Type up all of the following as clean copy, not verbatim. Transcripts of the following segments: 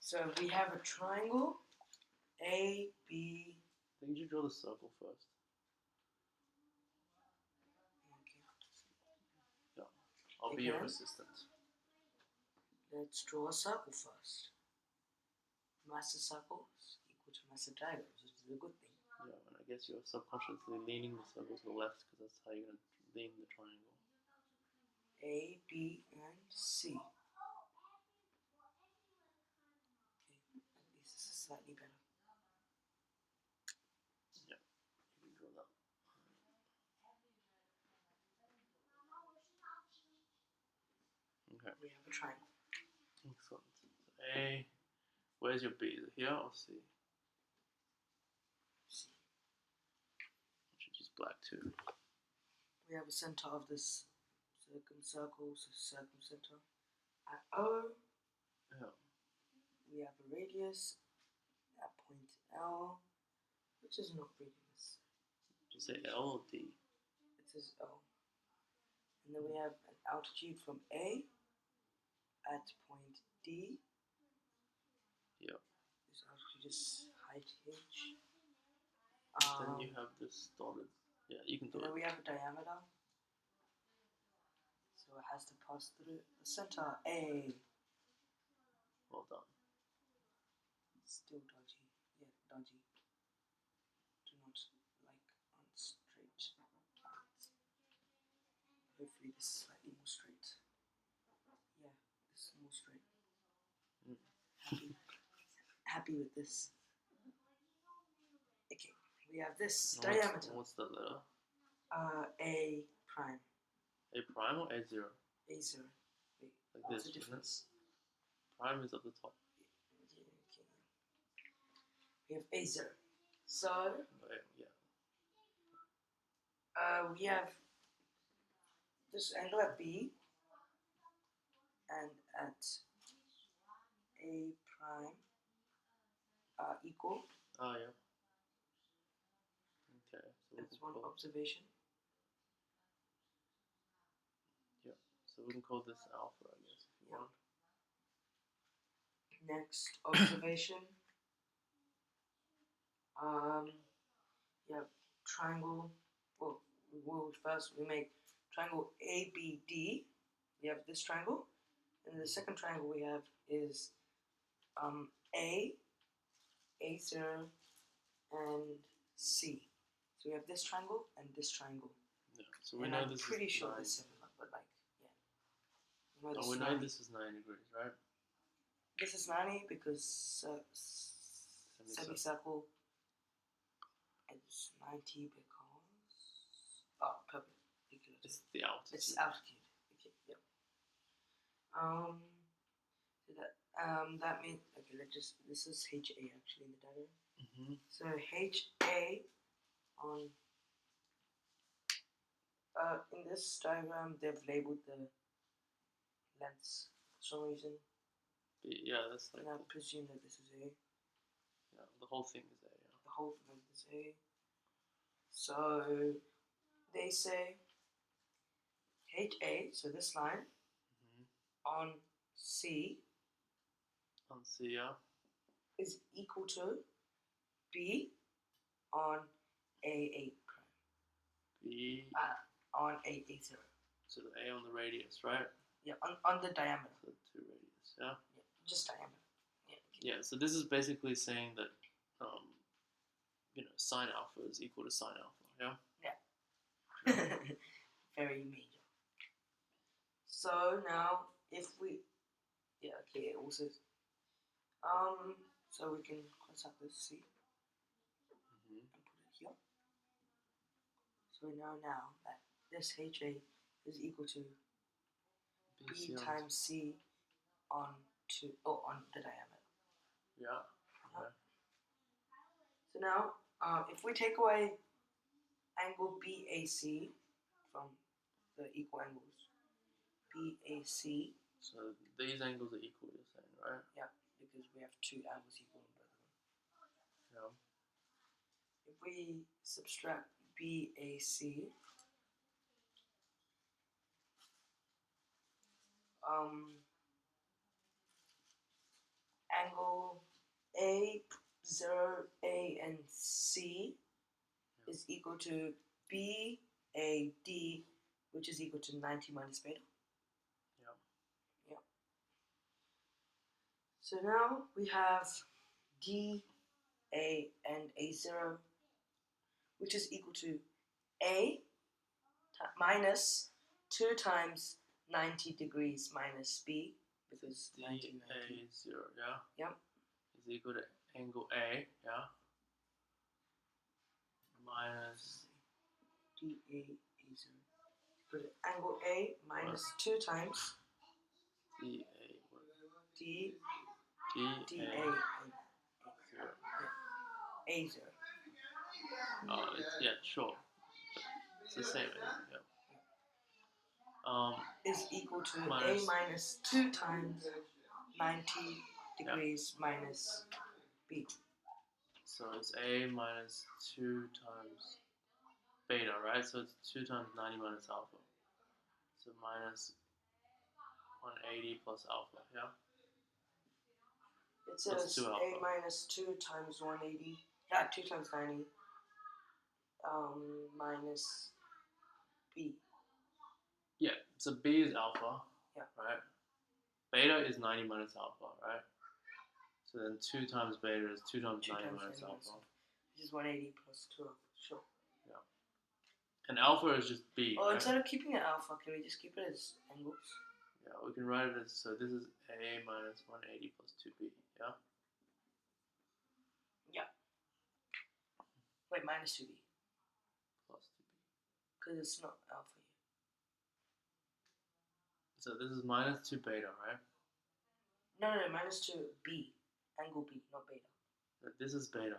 So we have a triangle, A, B. I think you draw the circle first. Okay. Yeah, I'll be your assistant. Let's draw a circle first. Master circle is equal to master diagrams, which is a good thing. Yeah, and I guess you're subconsciously leaning the circle to the left because that's how you're going to lean the triangle. A, B, and C. Okay, at least this is slightly better. Yeah, you can draw that. Okay. We have a triangle. Excellent. So A, where's your B? Is it here or C? C. I should use black too. We have a center of this circumcircle, so circumcenter. At O, Yeah. we have a radius at point L, which is not radius. Did you say L or D? It says O. And then we have an altitude from A at point D. Yeah. This altitude is height h. Then you have this dotted. Yeah, you can do and then it. we have a diameter. So it has to pass through the center A. Well done. Still dodgy. Yeah, dodgy. Do not like on straight lines. Hopefully this is slightly more straight. Yeah, this is more straight. Happy with this. Okay, we have this diameter. What's that letter? A prime. A prime or A0? A0. Wait, like what's this, the difference? Prime is at the top. Yeah, okay. We have A0. So Yeah. we have this angle at B and at A prime are equal. Oh yeah. Okay, so that's one observation. Yeah, so we can call this alpha, I guess, if you want. Next observation. Yeah, triangle. Well, first we make triangle ABD. We have this triangle, and the second triangle we have is A0, and C. So we have this triangle and this triangle. Yeah, so we know this is pretty sure this is similar, but like, yeah. We know this is 90 degrees, right? This is 90 because semicircle is 90 because perpendicular. It's the altitude. It's altitude. Okay, yep. So that means this is HA actually in the diagram. So HA on in this diagram they've labeled the lengths for some reason. Yeah, that's like. And I presume that this is A. Yeah, the whole thing is A. Yeah. The whole thing is A. So they say HA, so this line, on C. On C, yeah. Is equal to B on A8 prime. B. On A0. So the A on the radius, right? Yeah, on the diameter. So 2 radius, yeah? Yeah, just diameter. Yeah, okay. Yeah, so this is basically saying that, sine alpha is equal to sine alpha, yeah? Yeah. Very major. So now, if we, it also, so we can cross out this C and put it here. So we know now that this HA is equal to B times C on the diameter. Yeah. Okay. So now, if we take away angle BAC from the equal angles, BAC. So these angles are equal, you're saying, right? Yeah, because we have two angles equal in both of them. Yeah. If we subtract BAC, angle A 0, A, and C is equal to B, A, D, which is equal to 90 minus beta. Yeah. So now we have D, A, and A0, which is equal to A minus 2 times 90 degrees minus B, because D 90, A0, yeah? Yep. Is equal to angle A, yeah? Minus D, A, A0. Equal to angle A minus 2 times D D, A A, 0. A0. Oh, yeah, sure. It's the same, yeah. Is equal to minus, A minus 2 times 90 degrees minus B. So it's A minus 2 times beta, right? So it's 2 times 90 minus alpha. So minus 180 plus alpha, yeah? It says A minus 2 times 180, 2 times 90, minus B. Yeah, so B is alpha, Yeah. right? Beta is 90 minus alpha, right? So then 2 times beta is 2 times 90 minus alpha. Which is 180 plus 12, sure. Yeah. And alpha is just B, Oh, right? instead of keeping it alpha, can we just keep it as angles? Yeah, we can write it as, so this is A minus 180 plus 2B, yeah? Yeah. Wait, minus 2B. Plus 2B. Because it's not alpha yet. So this is minus 2 beta, right? No, minus 2B. Angle B, not beta. This is beta.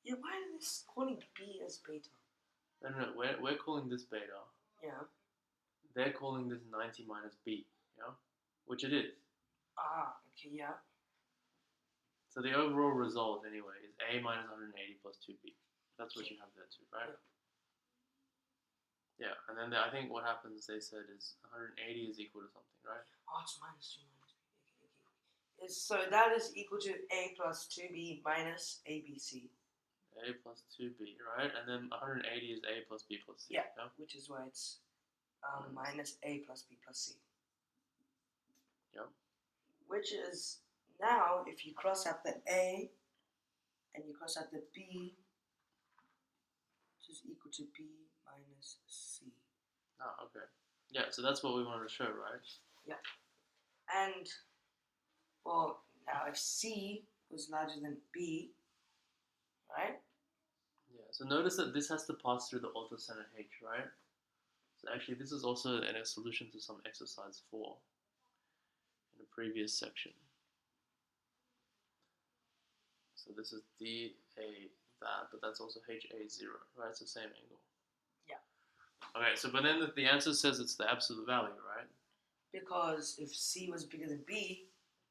Yeah, why are they calling B as beta? No, we're calling this beta. Yeah. They're calling this 90 minus B, yeah? Which it is. Ah, okay, yeah. So the overall result, anyway, is A minus 180 plus 2B. That's what you have there too, right? Yeah, and then I think what happens, they said, is 180 is equal to something, right? Oh, it's minus 2 minus B. Okay. So that is equal to A plus 2B minus ABC. A plus 2B, right? And then 180 is A plus B plus C. Yeah, which is why it's minus A plus B plus C. Yep. Which is, now, if you cross out the A and you cross out the B, which is equal to B minus C. Ah, okay. Yeah, so that's what we wanted to show, right? Yeah. And, well, now if C was larger than B, right? Yeah, so notice that this has to pass through the orthocenter H, right? So actually, this is also a solution to some exercise 4 in the previous section. So this is DA that, but that's also HA0, right? It's the same angle. Yeah. Okay, so but then the answer says it's the absolute value, right? Because if C was bigger than B,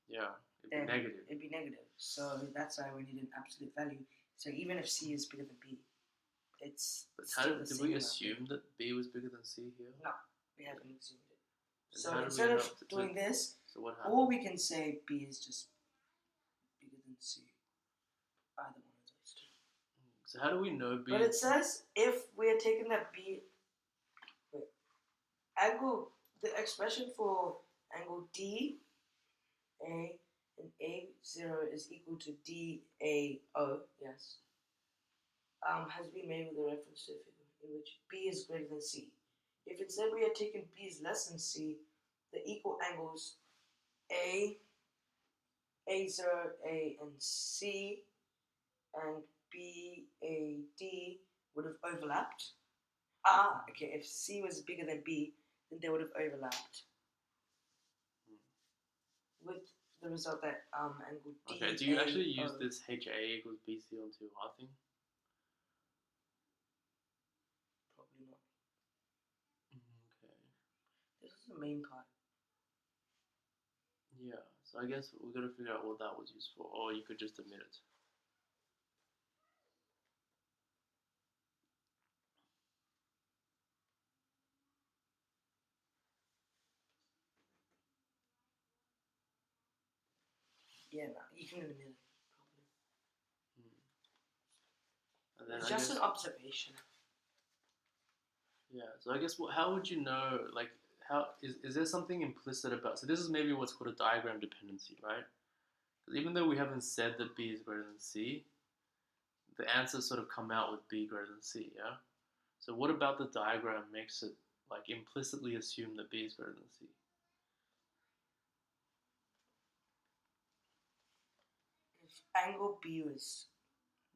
yeah, it'd be negative. It'd be negative. So that's why we need an absolute value. So even if C is bigger than B, it's But still did we assume that B was bigger than C here? No, we haven't assumed it. And so instead of doing this, so what happened? or we can say B is just bigger than C. Either one of those two. So how do we know B? But it says if we are taking that B, angle, the expression for angle D, A, and A0 is equal to DAO, yes, has been made with a reference to a figure in which B is greater than C. If instead we are taking B is less than C, the equal angles A, A0, A, and C, and B, A, D would have overlapped. Ah, okay, if C was bigger than B, then they would have overlapped. With the result that angle D. Okay, do you actually use this HA equals BC onto your thing? Probably not. Okay. This is the main part. Yeah, so I guess we've got to figure out what that was used for, or you could just omit it. Yeah, no, you can admit it. Probably. And then It's I just guess, an observation. yeah. So I guess how would you know? Like, how is there something implicit about? So this is maybe what's called a diagram dependency, right? Because even though we haven't said that B is greater than C, the answers sort of come out with B greater than C. Yeah. So what about the diagram makes it like implicitly assume that B is greater than C? If angle B was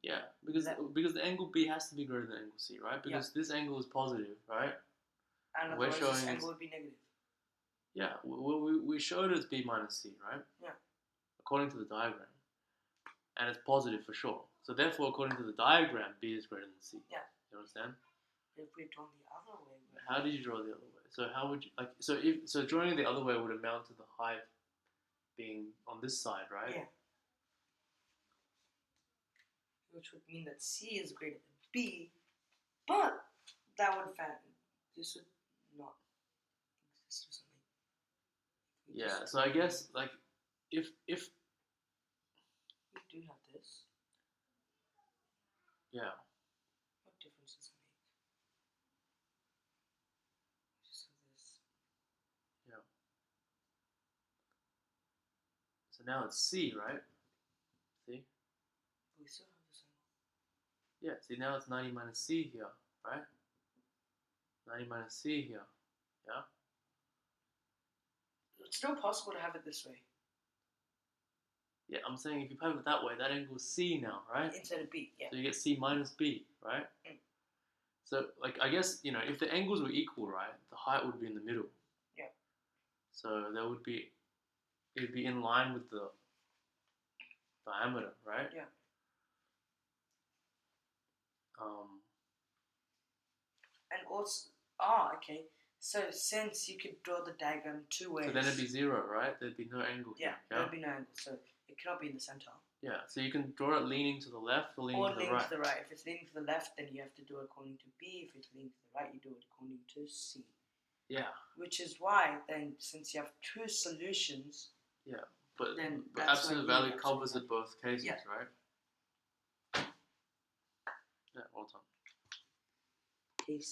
Yeah, because the angle B has to be greater than angle C, right? Because this angle is positive, right? and We're otherwise showing this it's, angle would be negative. yeah, we showed it's B minus C, right? Yeah. According to the diagram. And it's positive for sure. So therefore, according to the diagram, B is greater than C. Yeah. You understand? If we draw the other way. How did you draw the other way? So how would you like? So drawing it the other way would amount to the height being on this side, right? Yeah. Which would mean that C is greater than B, but that would this would not exist or something. Yeah. So I guess like if we do have this. Yeah. What difference does it make? Just have this. Yeah. So now it's C, right? See? We still have this angle. Yeah. See, now it's 90 minus C here, right? 90 minus C here. Yeah. It's still possible to have it this way. Yeah, I'm saying if you have it that way, that angle is C now, right? Instead of B, yeah. So you get C minus B, right? Mm. So, like, I guess, if the angles were equal, right, the height would be in the middle. Yeah. So it would be in line with the diameter, right? Yeah. And also, okay. So since you could draw the diagram two ways. So then it'd be 0, right? There'd be no angle here. Yeah, there'd be no angle. So it cannot be in the center. Yeah, so you can draw it leaning to the left or leaning to the right. Or leaning to the right. If it's leaning to the left, then you have to do it according to B. If it's leaning to the right, you do it according to C. Yeah. Which is why, then, since you have two solutions... Yeah, but then absolute value covers it both cases, right? Yeah, well done.